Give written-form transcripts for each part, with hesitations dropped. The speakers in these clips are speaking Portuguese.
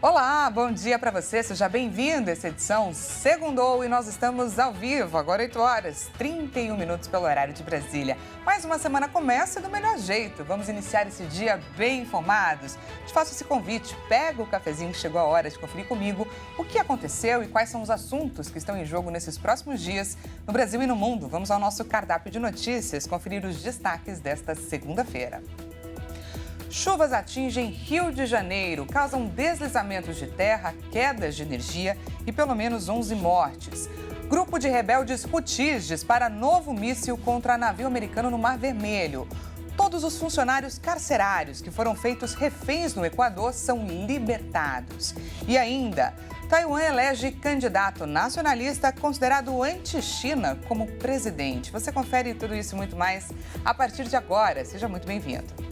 Olá, bom dia para você, seja bem-vindo a essa edição Segundou e nós estamos ao vivo, agora 8 horas, 31 minutos pelo horário de Brasília. Mais uma semana começa do melhor jeito, vamos iniciar esse dia bem informados. Te faço esse convite, pega o cafezinho, chegou a hora de conferir comigo o que aconteceu e quais são os assuntos que estão em jogo nesses próximos dias no Brasil e no mundo. Vamos ao nosso cardápio de notícias, conferir os destaques desta segunda-feira. Chuvas atingem Rio de Janeiro, causam deslizamentos de terra, quedas de energia e pelo menos 11 mortes. Grupo de rebeldes Houthis dispara novo míssil contra navio americano no Mar Vermelho. Todos os funcionários carcerários que foram feitos reféns no Equador são libertados. E ainda, Taiwan elege candidato nacionalista considerado anti-China como presidente. Você confere tudo isso e muito mais a partir de agora. Seja muito bem-vindo.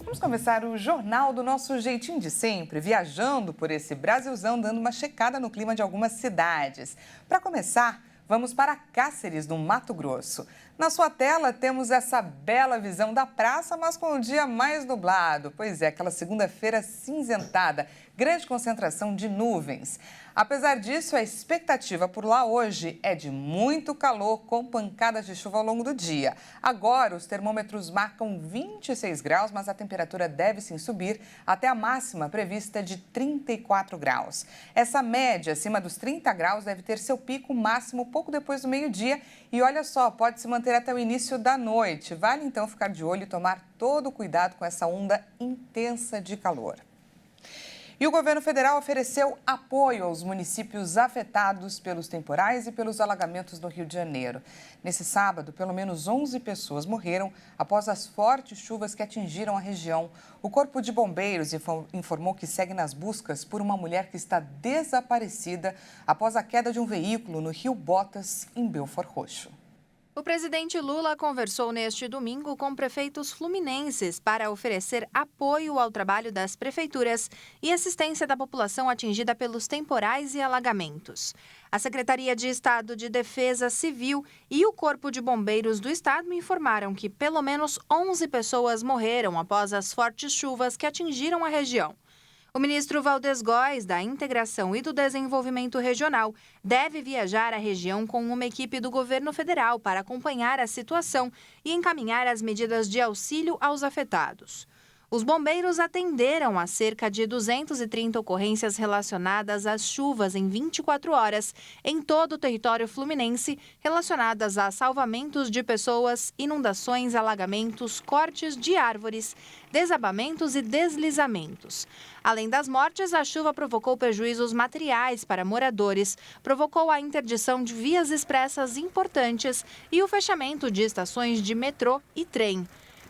Vamos começar o jornal do nosso jeitinho de sempre, viajando por esse Brasilzão, dando uma checada no clima de algumas cidades. Para começar, vamos para Cáceres, no Mato Grosso. Na sua tela temos essa bela visão da praça, mas com o dia mais nublado. Pois é, aquela segunda-feira cinzentada, grande concentração de nuvens. Apesar disso, a expectativa por lá hoje é de muito calor com pancadas de chuva ao longo do dia. Agora, os termômetros marcam 26 graus, mas a temperatura deve sim subir até a máxima prevista de 34 graus. Essa média acima dos 30 graus deve ter seu pico máximo pouco depois do meio-dia e olha só, pode se manter até o início da noite. Vale então ficar de olho e tomar todo o cuidado com essa onda intensa de calor. E o governo federal ofereceu apoio aos municípios afetados pelos temporais e pelos alagamentos no Rio de Janeiro. Nesse sábado, pelo menos 11 pessoas morreram após as fortes chuvas que atingiram a região. O Corpo de Bombeiros informou que segue nas buscas por uma mulher que está desaparecida após a queda de um veículo no Rio Botas, em Belford Roxo. O presidente Lula conversou neste domingo com prefeitos fluminenses para oferecer apoio ao trabalho das prefeituras e assistência da população atingida pelos temporais e alagamentos. A Secretaria de Estado de Defesa Civil e o Corpo de Bombeiros do Estado informaram que pelo menos 11 pessoas morreram após as fortes chuvas que atingiram a região. O ministro Valdez Góes, da Integração e do Desenvolvimento Regional, deve viajar à região com uma equipe do governo federal para acompanhar a situação e encaminhar as medidas de auxílio aos afetados. Os bombeiros atenderam a cerca de 230 ocorrências relacionadas às chuvas em 24 horas em todo o território fluminense, relacionadas a salvamentos de pessoas, inundações, alagamentos, cortes de árvores, desabamentos e deslizamentos. Além das mortes, a chuva provocou prejuízos materiais para moradores, provocou a interdição de vias expressas importantes e o fechamento de estações de metrô e trem.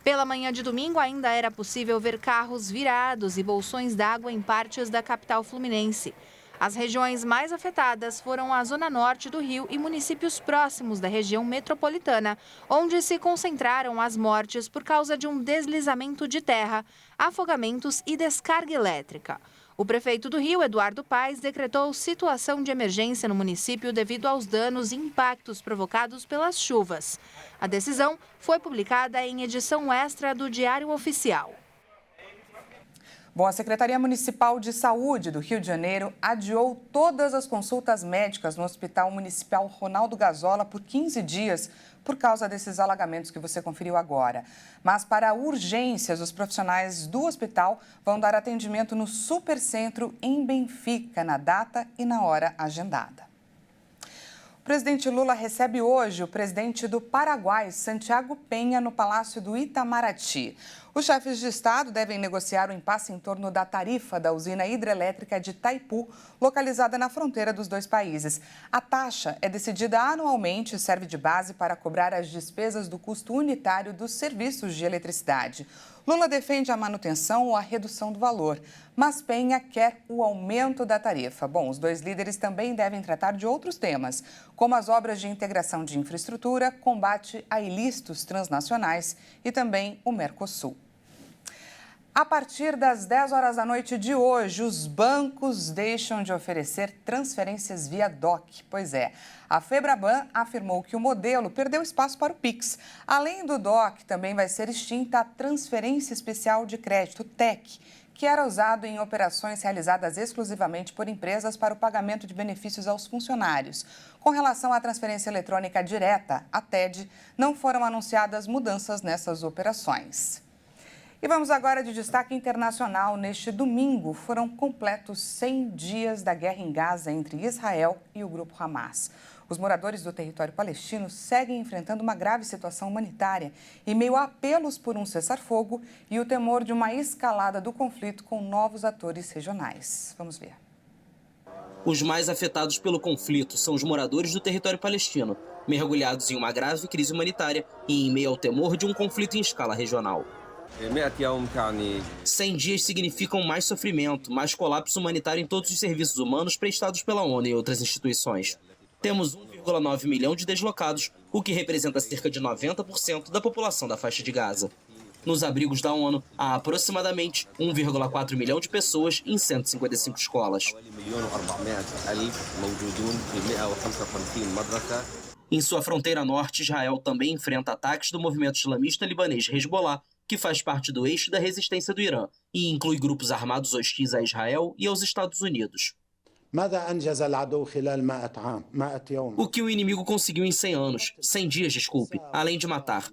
Pela manhã de domingo, ainda era possível ver carros virados e bolsões d'água em partes da capital fluminense. As regiões mais afetadas foram a zona norte do Rio e municípios próximos da região metropolitana, onde se concentraram as mortes por causa de um deslizamento de terra, afogamentos e descarga elétrica. O prefeito do Rio, Eduardo Paes, decretou situação de emergência no município devido aos danos e impactos provocados pelas chuvas. A decisão foi publicada em edição extra do Diário Oficial. Bom, a Secretaria Municipal de Saúde do Rio de Janeiro adiou todas as consultas médicas no Hospital Municipal Ronaldo Gazola por 15 dias por causa desses alagamentos que você conferiu agora. Mas para urgências, os profissionais do hospital vão dar atendimento no Supercentro em Benfica, na data e na hora agendada. O presidente Lula recebe hoje o presidente do Paraguai, Santiago Peña, no Palácio do Itamaraty. Os chefes de Estado devem negociar o impasse em torno da tarifa da usina hidrelétrica de Itaipu, localizada na fronteira dos dois países. A taxa é decidida anualmente e serve de base para cobrar as despesas do custo unitário dos serviços de eletricidade. Lula defende a manutenção ou a redução do valor, mas Peña quer o aumento da tarifa. Bom, os dois líderes também devem tratar de outros temas, como as obras de integração de infraestrutura, combate a ilícitos transnacionais e também o Mercosul. A partir das 10 horas da noite de hoje, os bancos deixam de oferecer transferências via DOC. Pois é, a Febraban afirmou que o modelo perdeu espaço para o Pix. Além do DOC, também vai ser extinta a Transferência Especial de Crédito, TEC, que era usado em operações realizadas exclusivamente por empresas para o pagamento de benefícios aos funcionários. Com relação à transferência eletrônica direta, a TED, não foram anunciadas mudanças nessas operações. E vamos agora de destaque internacional. Neste domingo, foram completos 100 dias da guerra em Gaza entre Israel e o grupo Hamas. Os moradores do território palestino seguem enfrentando uma grave situação humanitária em meio a apelos por um cessar-fogo e o temor de uma escalada do conflito com novos atores regionais. Vamos ver. Os mais afetados pelo conflito são os moradores do território palestino, mergulhados em uma grave crise humanitária e em meio ao temor de um conflito em escala regional. 100 dias significam mais sofrimento, mais colapso humanitário em todos os serviços humanos prestados pela ONU e outras instituições. Temos 1,9 milhão de deslocados, o que representa cerca de 90% da população da faixa de Gaza. Nos abrigos da ONU, há aproximadamente 1,4 milhão de pessoas em 155 escolas. Em sua fronteira norte, Israel também enfrenta ataques do movimento islamista libanês Hezbollah, que faz parte do eixo da resistência do Irã e inclui grupos armados hostis a Israel e aos Estados Unidos. O que o inimigo conseguiu em 100 anos, 100 dias, desculpe, além de matar.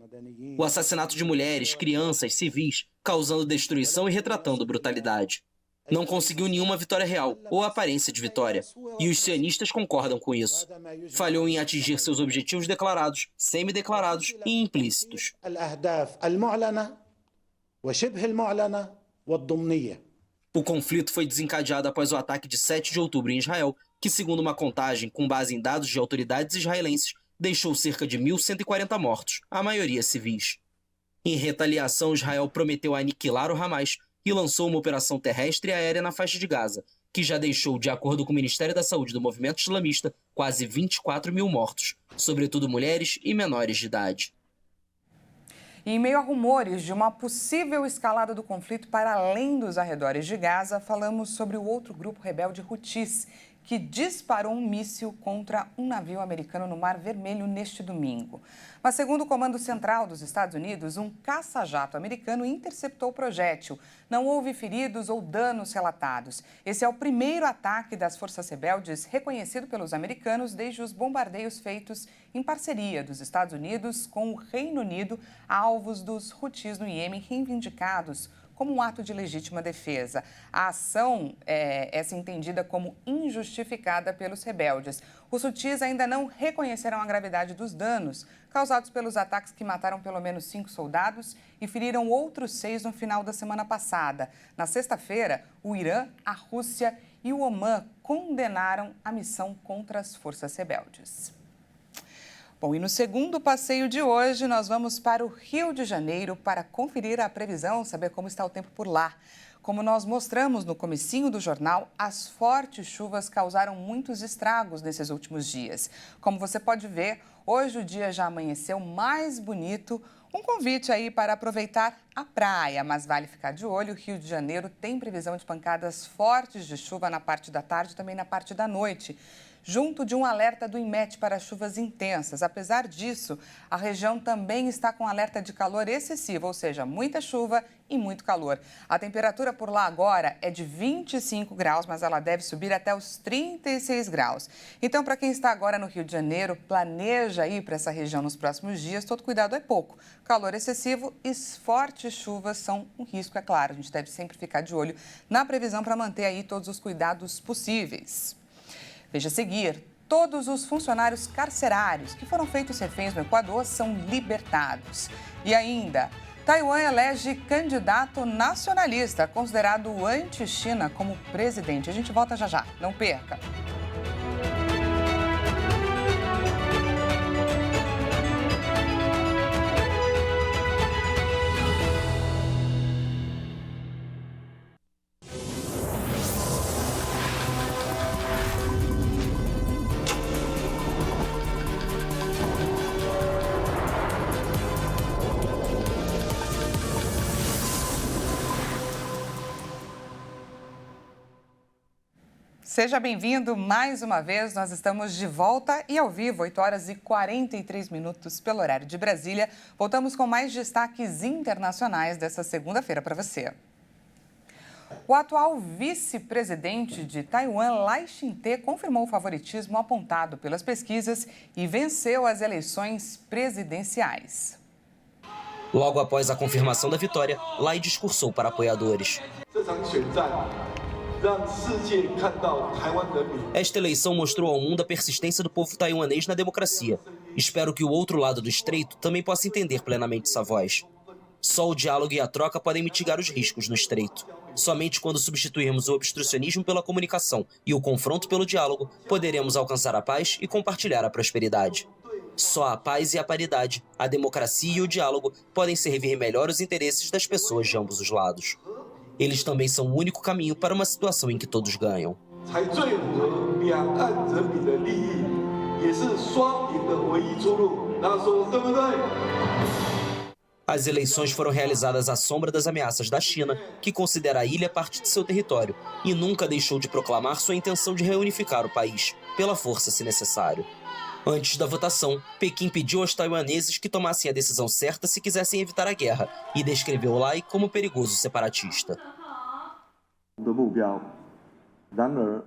O assassinato de mulheres, crianças, civis, causando destruição e retratando brutalidade. Não conseguiu nenhuma vitória real ou aparência de vitória, e os sionistas concordam com isso. Falhou em atingir seus objetivos declarados, semideclarados e implícitos. O conflito foi desencadeado após o ataque de 7 de outubro em Israel, que, segundo uma contagem com base em dados de autoridades israelenses, deixou cerca de 1.140 mortos, a maioria civis. Em retaliação, Israel prometeu aniquilar o Hamas e lançou uma operação terrestre e aérea na faixa de Gaza, que já deixou, de acordo com o Ministério da Saúde do movimento islamista, quase 24 mil mortos, sobretudo mulheres e menores de idade. E em meio a rumores de uma possível escalada do conflito para além dos arredores de Gaza, falamos sobre o outro grupo rebelde Houthis, que disparou um míssil contra um navio americano no Mar Vermelho neste domingo. Mas, segundo o Comando Central dos Estados Unidos, um caça-jato americano interceptou o projétil. Não houve feridos ou danos relatados. Esse é o primeiro ataque das forças rebeldes reconhecido pelos americanos desde os bombardeios feitos em parceria dos Estados Unidos com o Reino Unido a alvos dos Houthis no Iêmen, reivindicados como um ato de legítima defesa. A ação é entendida como injustificada pelos rebeldes. Os Houthis ainda não reconheceram a gravidade dos danos causados pelos ataques que mataram pelo menos 5 soldados e feriram outros 6 no final da semana passada. Na sexta-feira, o Irã, a Rússia e o Omã condenaram a missão contra as forças rebeldes. Bom, e no segundo passeio de hoje, nós vamos para o Rio de Janeiro para conferir a previsão, saber como está o tempo por lá. Como nós mostramos no comecinho do jornal, as fortes chuvas causaram muitos estragos nesses últimos dias. Como você pode ver, hoje o dia já amanheceu mais bonito. Um convite aí para aproveitar a praia, mas vale ficar de olho. O Rio de Janeiro tem previsão de pancadas fortes de chuva na parte da tarde e também na parte da noite, junto de um alerta do INMET para chuvas intensas. Apesar disso, a região também está com alerta de calor excessivo, ou seja, muita chuva e muito calor. A temperatura por lá agora é de 25 graus, mas ela deve subir até os 36 graus. Então, para quem está agora no Rio de Janeiro, planeja ir para essa região nos próximos dias, todo cuidado é pouco. Calor excessivo e fortes chuvas são um risco, é claro. A gente deve sempre ficar de olho na previsão para manter aí todos os cuidados possíveis. Veja a seguir, todos os funcionários carcerários que foram feitos reféns no Equador são libertados. E ainda, Taiwan elege candidato nacionalista, considerado anti-China, como presidente. A gente volta já já, não perca. Seja bem-vindo mais uma vez. Nós estamos de volta e ao vivo, 8 horas e 43 minutos pelo horário de Brasília. Voltamos com mais destaques internacionais dessa segunda-feira para você. O atual vice-presidente de Taiwan, Lai Ching-te, confirmou o favoritismo apontado pelas pesquisas e venceu as eleições presidenciais. Logo após a confirmação da vitória, Lai discursou para apoiadores. Esta eleição mostrou ao mundo a persistência do povo taiwanês na democracia. Espero que o outro lado do estreito também possa entender plenamente essa voz. Só o diálogo e a troca podem mitigar os riscos no estreito. Somente quando substituirmos o obstrucionismo pela comunicação e o confronto pelo diálogo, poderemos alcançar a paz e compartilhar a prosperidade. Só a paz e a paridade, a democracia e o diálogo podem servir melhor os interesses das pessoas de ambos os lados. Eles também são o único caminho para uma situação em que todos ganham. As eleições foram realizadas à sombra das ameaças da China, que considera a ilha parte de seu território e nunca deixou de proclamar sua intenção de reunificar o país, pela força se necessário. Antes da votação, Pequim pediu aos taiwaneses que tomassem a decisão certa se quisessem evitar a guerra e descreveu Lai como perigoso separatista.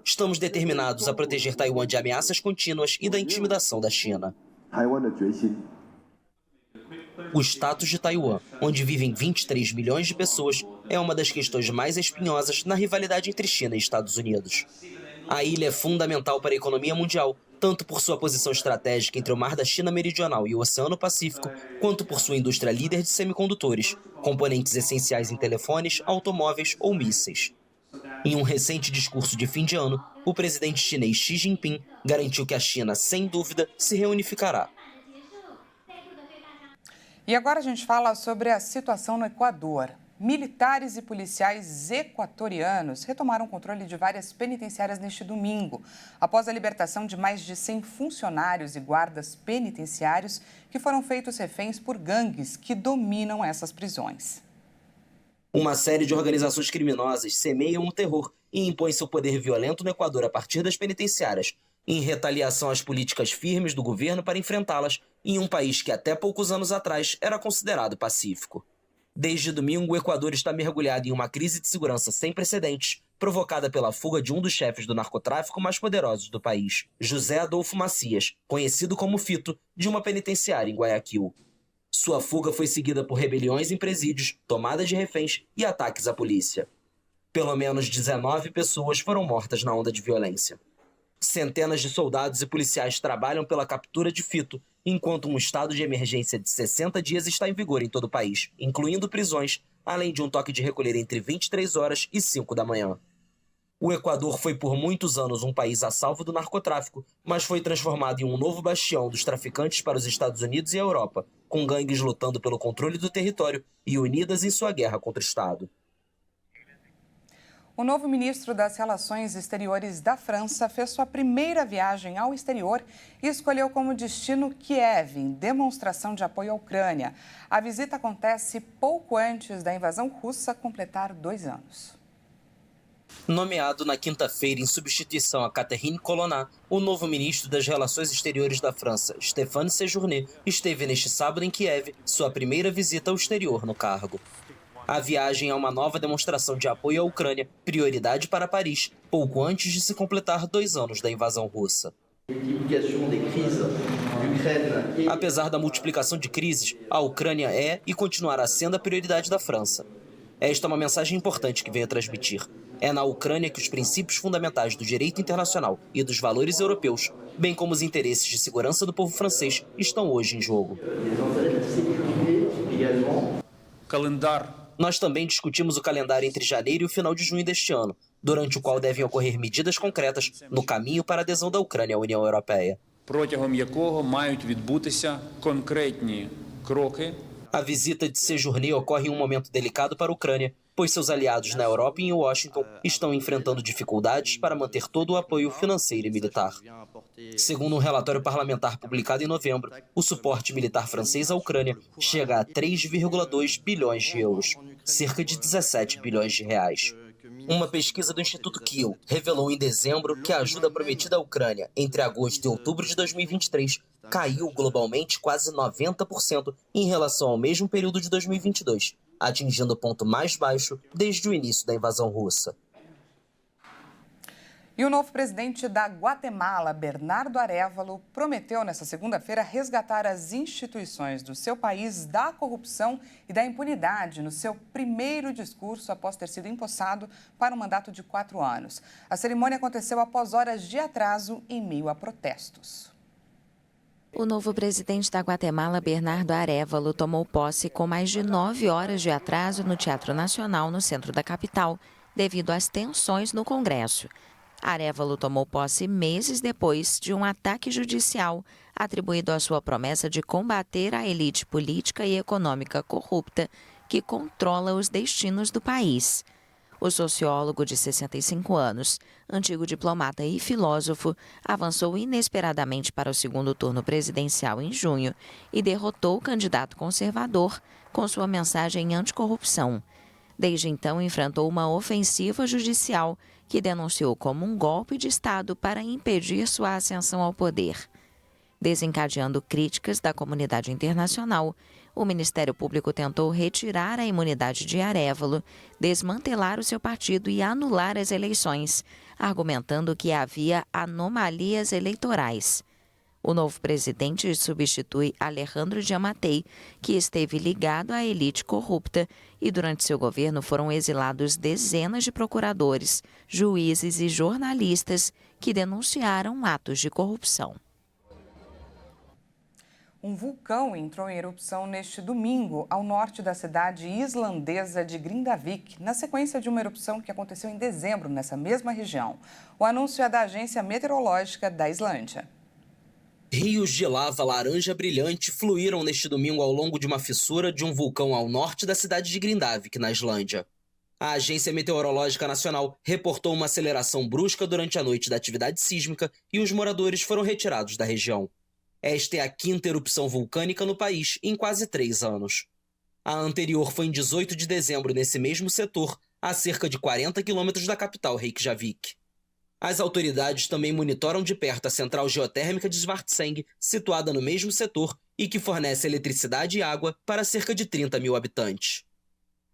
Estamos determinados a proteger Taiwan de ameaças contínuas e da intimidação da China. O status de Taiwan, onde vivem 23 milhões de pessoas, é uma das questões mais espinhosas na rivalidade entre China e Estados Unidos. A ilha é fundamental para a economia mundial, tanto por sua posição estratégica entre o Mar da China Meridional e o Oceano Pacífico, quanto por sua indústria líder de semicondutores, componentes essenciais em telefones, automóveis ou mísseis. Em um recente discurso de fim de ano, o presidente chinês Xi Jinping garantiu que a China, sem dúvida, se reunificará. E agora a gente fala sobre a situação no Equador. Militares e policiais equatorianos retomaram o controle de várias penitenciárias neste domingo, após a libertação de mais de 100 funcionários e guardas penitenciários que foram feitos reféns por gangues que dominam essas prisões. Uma série de organizações criminosas semeiam o terror e impõem seu poder violento no Equador a partir das penitenciárias, em retaliação às políticas firmes do governo para enfrentá-las em um país que até poucos anos atrás era considerado pacífico. Desde domingo, o Equador está mergulhado em uma crise de segurança sem precedentes, provocada pela fuga de um dos chefes do narcotráfico mais poderosos do país, José Adolfo Macias, conhecido como Fito, de uma penitenciária em Guayaquil. Sua fuga foi seguida por rebeliões em presídios, tomadas de reféns e ataques à polícia. Pelo menos 19 pessoas foram mortas na onda de violência. Centenas de soldados e policiais trabalham pela captura de Fito, enquanto um estado de emergência de 60 dias está em vigor em todo o país, incluindo prisões, além de um toque de recolher entre 23 horas e 5 da manhã. O Equador foi por muitos anos um país a salvo do narcotráfico, mas foi transformado em um novo bastião dos traficantes para os Estados Unidos e a Europa, com gangues lutando pelo controle do território e unidas em sua guerra contra o Estado. O novo ministro das Relações Exteriores da França fez sua primeira viagem ao exterior e escolheu como destino Kiev, em demonstração de apoio à Ucrânia. A visita acontece pouco antes da invasão russa completar 2 anos. Nomeado na quinta-feira em substituição a Catherine Colonna, o novo ministro das Relações Exteriores da França, Stéphane Séjourné, esteve neste sábado em Kiev, sua primeira visita ao exterior no cargo. A viagem é uma nova demonstração de apoio à Ucrânia, prioridade para Paris, pouco antes de se completar 2 anos da invasão russa. Apesar da multiplicação de crises, a Ucrânia é e continuará sendo a prioridade da França. Esta é uma mensagem importante que venho transmitir. É na Ucrânia que os princípios fundamentais do direito internacional e dos valores europeus, bem como os interesses de segurança do povo francês, estão hoje em jogo. Nós também discutimos o calendário entre janeiro e o final de junho deste ano, durante o qual devem ocorrer medidas concretas no caminho para a adesão da Ucrânia à União Europeia. A visita de Séjourné ocorre em um momento delicado para a Ucrânia, pois seus aliados na Europa e em Washington estão enfrentando dificuldades para manter todo o apoio financeiro e militar. Segundo um relatório parlamentar publicado em novembro, o suporte militar francês à Ucrânia chega a 3,2 bilhões de euros, cerca de 17 bilhões de reais. Uma pesquisa do Instituto Kiel revelou em dezembro que a ajuda prometida à Ucrânia entre agosto e outubro de 2023 caiu globalmente quase 90% em relação ao mesmo período de 2022, atingindo o ponto mais baixo desde o início da invasão russa. E o novo presidente da Guatemala, Bernardo Arévalo, prometeu nesta segunda-feira resgatar as instituições do seu país da corrupção e da impunidade no seu primeiro discurso após ter sido empossado para um mandato de 4 anos. A cerimônia aconteceu após horas de atraso em meio a protestos. O novo presidente da Guatemala, Bernardo Arévalo, tomou posse com mais de 9 horas de atraso no Teatro Nacional, no centro da capital, devido às tensões no Congresso. Arévalo tomou posse meses depois de um ataque judicial atribuído à sua promessa de combater a elite política e econômica corrupta que controla os destinos do país. O sociólogo de 65 anos, antigo diplomata e filósofo, avançou inesperadamente para o segundo turno presidencial em junho e derrotou o candidato conservador com sua mensagem anticorrupção. Desde então, enfrentou uma ofensiva judicial que denunciou como um golpe de Estado para impedir sua ascensão ao poder. Desencadeando críticas da comunidade internacional, o Ministério Público tentou retirar a imunidade de Arévalo, desmantelar o seu partido e anular as eleições, argumentando que havia anomalias eleitorais. O novo presidente substitui Alejandro Giammattei, que esteve ligado à elite corrupta, e durante seu governo foram exilados dezenas de procuradores, juízes e jornalistas que denunciaram atos de corrupção. Um vulcão entrou em erupção neste domingo ao norte da cidade islandesa de Grindavik, na sequência de uma erupção que aconteceu em dezembro nessa mesma região. O anúncio é da Agência Meteorológica da Islândia. Rios de lava laranja brilhante fluíram neste domingo ao longo de uma fissura de um vulcão ao norte da cidade de Grindavik, na Islândia. A Agência Meteorológica Nacional reportou uma aceleração brusca durante a noite da atividade sísmica e os moradores foram retirados da região. Esta é a 5ª erupção vulcânica no país em quase 3 anos. A anterior foi em 18 de dezembro nesse mesmo setor, a cerca de 40 quilômetros da capital Reykjavik. As autoridades também monitoram de perto a central geotérmica de Svartseng, situada no mesmo setor e que fornece eletricidade e água para cerca de 30 mil habitantes.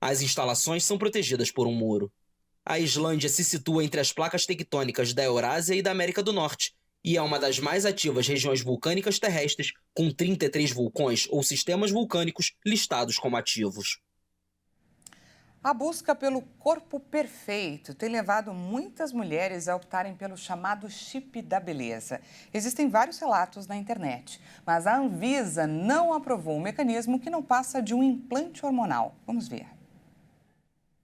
As instalações são protegidas por um muro. A Islândia se situa entre as placas tectônicas da Eurásia e da América do Norte e é uma das mais ativas regiões vulcânicas terrestres, com 33 vulcões ou sistemas vulcânicos listados como ativos. A busca pelo corpo perfeito tem levado muitas mulheres a optarem pelo chamado chip da beleza. Existem vários relatos na internet, mas a Anvisa não aprovou um mecanismo que não passa de um implante hormonal. Vamos ver.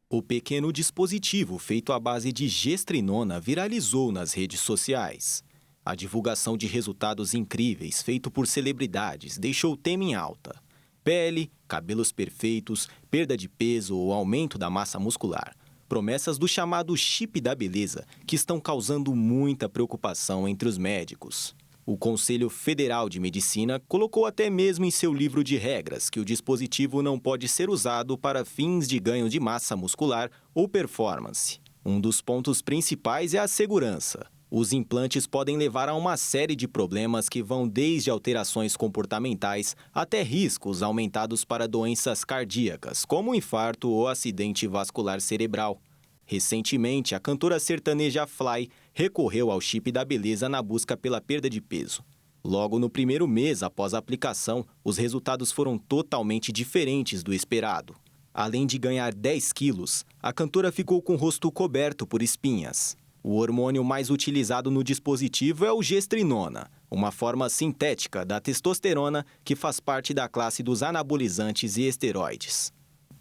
O pequeno dispositivo feito à base de gestrinona viralizou nas redes sociais. A divulgação de resultados incríveis feito por celebridades deixou o tema em alta. Pele, cabelos perfeitos, perda de peso ou aumento da massa muscular. Promessas do chamado chip da beleza que estão causando muita preocupação entre os médicos. O Conselho Federal de Medicina colocou até mesmo em seu livro de regras que o dispositivo não pode ser usado para fins de ganho de massa muscular ou performance. Um dos pontos principais é a segurança. Os implantes podem levar a uma série de problemas que vão desde alterações comportamentais até riscos aumentados para doenças cardíacas, como infarto ou acidente vascular cerebral. Recentemente, a cantora sertaneja Fly recorreu ao chip da beleza na busca pela perda de peso. Logo no primeiro mês após a aplicação, os resultados foram totalmente diferentes do esperado. Além de ganhar 10 quilos, a cantora ficou com o rosto coberto por espinhas. O hormônio mais utilizado no dispositivo é o gestrinona, uma forma sintética da testosterona que faz parte da classe dos anabolizantes e esteroides.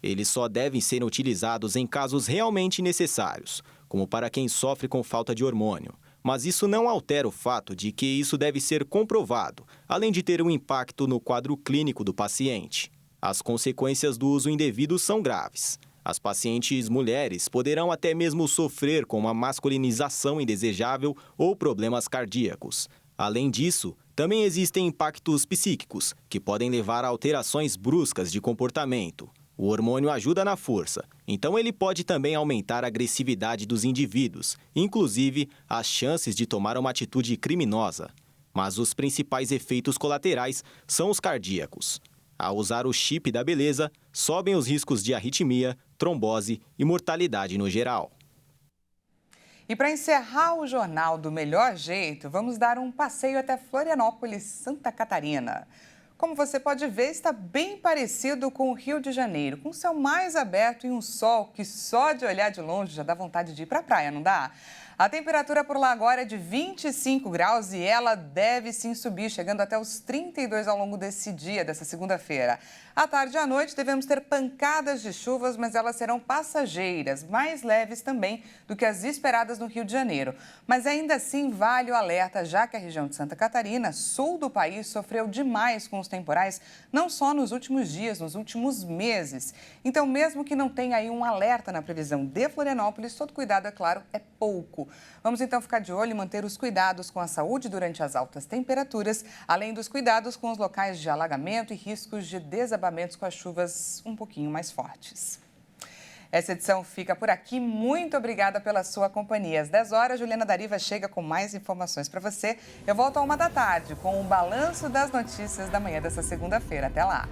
Eles só devem ser utilizados em casos realmente necessários, como para quem sofre com falta de hormônio. Mas isso não altera o fato de que isso deve ser comprovado, além de ter um impacto no quadro clínico do paciente. As consequências do uso indevido são graves. As pacientes mulheres poderão até mesmo sofrer com uma masculinização indesejável ou problemas cardíacos. Além disso, também existem impactos psíquicos, que podem levar a alterações bruscas de comportamento. O hormônio ajuda na força, então ele pode também aumentar a agressividade dos indivíduos, inclusive as chances de tomar uma atitude criminosa. Mas os principais efeitos colaterais são os cardíacos. Ao usar o chip da beleza, sobem os riscos de arritmia, trombose e mortalidade no geral. E para encerrar o Jornal do Melhor Jeito, vamos dar um passeio até Florianópolis, Santa Catarina. Como você pode ver, está bem parecido com o Rio de Janeiro, com o céu mais aberto e um sol que só de olhar de longe já dá vontade de ir para a praia, não dá? A temperatura por lá agora é de 25 graus e ela deve sim subir, chegando até os 32 ao longo desse dia, dessa segunda-feira. À tarde e à noite devemos ter pancadas de chuvas, mas elas serão passageiras, mais leves também do que as esperadas no Rio de Janeiro. Mas ainda assim vale o alerta, já que a região de Santa Catarina, sul do país, sofreu demais com os temporais, não só nos últimos dias, nos últimos meses. Então, mesmo que não tenha aí um alerta na previsão de Florianópolis, todo cuidado, é claro, é pouco. Vamos então ficar de olho e manter os cuidados com a saúde durante as altas temperaturas, além dos cuidados com os locais de alagamento e riscos de desabamentos com as chuvas um pouquinho mais fortes. Essa edição fica por aqui. Muito obrigada pela sua companhia. Às 10 horas, Juliana Dariva chega com mais informações para você. Eu volto à 1 da tarde com o balanço das notícias da manhã dessa segunda-feira. Até lá!